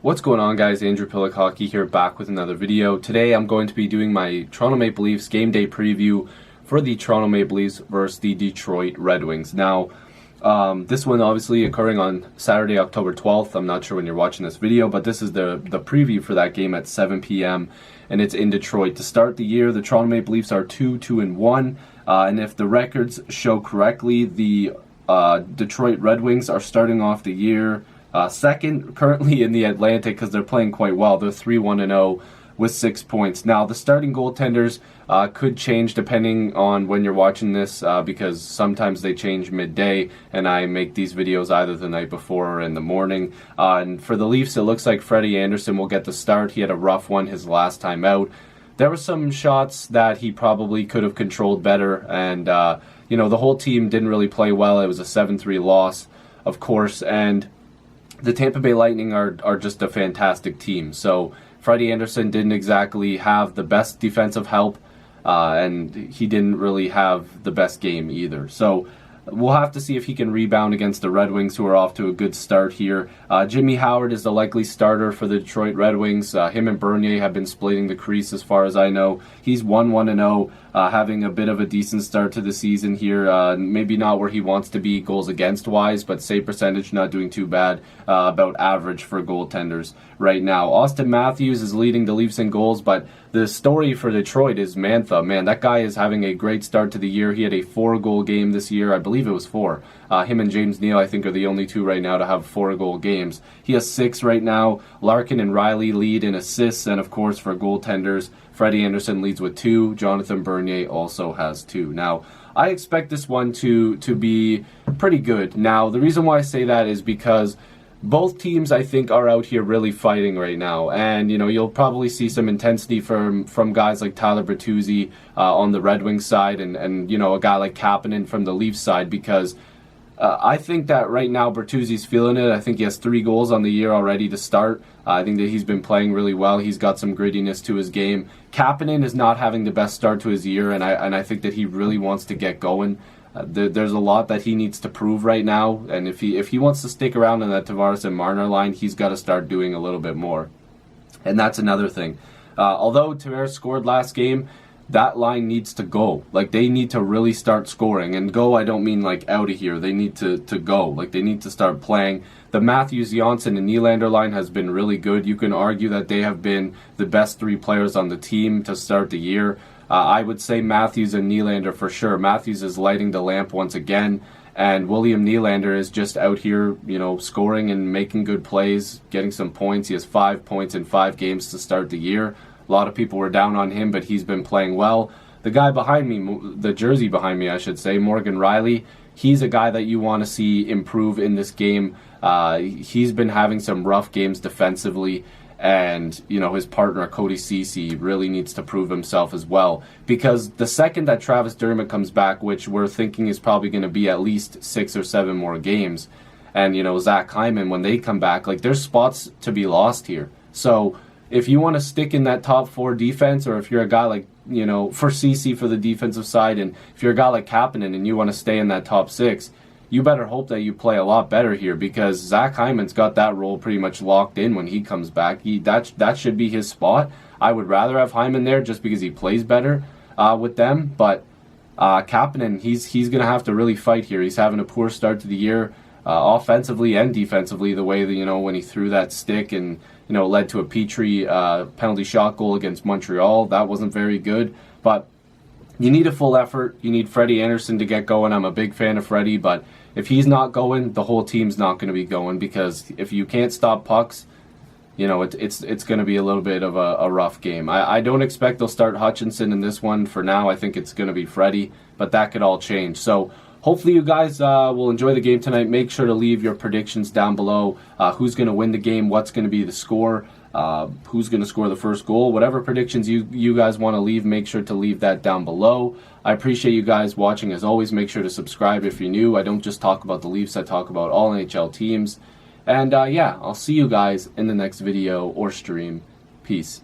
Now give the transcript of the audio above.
What's going on, guys? Andrew Piluk Hockey here, back with another video. Today I'm going to be doing my Toronto Maple Leafs game day preview for the Toronto Maple Leafs versus the Detroit Red Wings. Now, this one obviously occurring on Saturday, October 12th. I'm not sure when you're watching this video, but this is the preview for that game at 7 p.m. and it's in Detroit. To start the year, the Toronto Maple Leafs are 2-2-1, and if the records show correctly, the Detroit Red Wings are starting off the year second currently in the Atlantic because they're playing quite well. They're 3-1-0 with 6 points. Now, the starting goaltenders could change depending on when you're watching this because sometimes they change midday, and I make these videos either the night before or in the morning. And for the Leafs, it looks like Freddie Andersen will get the start. He had a rough one his last time out. There were some shots that he probably could have controlled better, and the whole team didn't really play well. It was a 7-3 loss, of course, and the Tampa Bay Lightning are just a fantastic team. So Freddie Andersen didn't exactly have the best defensive help, and he didn't really have the best game either. So we'll have to see if he can rebound against the Red Wings, who are off to a good start here. Jimmy Howard is the likely starter for the Detroit Red Wings. Him and Bernier have been splitting the crease as far as I know. He's 1-1-0, having a bit of a decent start to the season here. Maybe not where he wants to be goals against wise, but save percentage not doing too bad, about average for goaltenders right now. Auston Matthews is leading the Leafs in goals, but the story for Detroit is Mantha. Man, that guy is having a great start to the year. He had a 4-goal game this year. I believe it was 4. Him and James Neal, I think, are the only two right now to have 4-goal games. He has 6 right now. Larkin and Riley lead in assists, and of course for goaltenders, Freddie Andersen leads with 2. Jonathan Bernier also has 2. Now, I expect this one to be pretty good. Now, the reason why I say that is because both teams, I think, are out here really fighting right now, and you'll probably see some intensity from guys like Tyler Bertuzzi on the Red Wings side, and a guy like Kapanen from the Leafs side, because I think that right now Bertuzzi's feeling it. I think he has 3 goals on the year already to start. I think that he's been playing really well. He's got some grittiness to his game. Kapanen is not having the best start to his year, and I think that he really wants to get going. There's a lot that he needs to prove right now, and if he wants to stick around in that Tavares and Marner line, he's got to start doing a little bit more. And that's another thing. Although Tavares scored last game, that line needs to go. Like, they need to really start scoring. And go, I don't mean like out of here. They need to go. Like, they need to start playing. The Matthews, Janssen, and Nylander line has been really good. You can argue that they have been the best 3 players on the team to start the year. I would say Matthews and Nylander for sure. Matthews is lighting the lamp once again, and William Nylander is just out here, scoring and making good plays, getting some points. He has 5 points in 5 games to start the year. A lot of people were down on him, but he's been playing well. The guy behind me, the jersey behind me, I should say, Morgan Riley, he's a guy that you want to see improve in this game. He's been having some rough games defensively, and his partner Cody Ceci really needs to prove himself as well, because the second that Travis Dermott comes back, which we're thinking is probably going to be at least 6 or 7 more games, and Zach Hyman, when they come back, like, there's spots to be lost here. So if you want to stick in that top 4 defense, or if you're a guy like for Ceci for the defensive side, and if you're a guy like Kapanen and you want to stay in that top 6, you better hope that you play a lot better here, because Zach Hyman's got that role pretty much locked in when he comes back. That should be his spot. I would rather have Hyman there just because he plays better with them, but Kapanen, he's going to have to really fight here. He's having a poor start to the year, offensively and defensively, the way that, when he threw that stick and, led to a Petrie penalty shot goal against Montreal. That wasn't very good, but you need a full effort. You need Freddie Andersen to get going. I'm a big fan of Freddie, but if he's not going, the whole team's not going to be going, because if you can't stop pucks, it's going to be a little bit of a rough game. I don't expect they'll start Hutchinson in this one. For now, I think it's going to be Freddie, but that could all change. So hopefully you guys will enjoy the game tonight. Make sure to leave your predictions down below. Who's going to win the game? What's going to be the score? Who's going to score the first goal? Whatever predictions you guys want to leave, make sure to leave that down below. I appreciate you guys watching. As always, make sure to subscribe if you're new. I don't just talk about the Leafs. I talk about all NHL teams. And yeah, I'll see you guys in the next video or stream. Peace.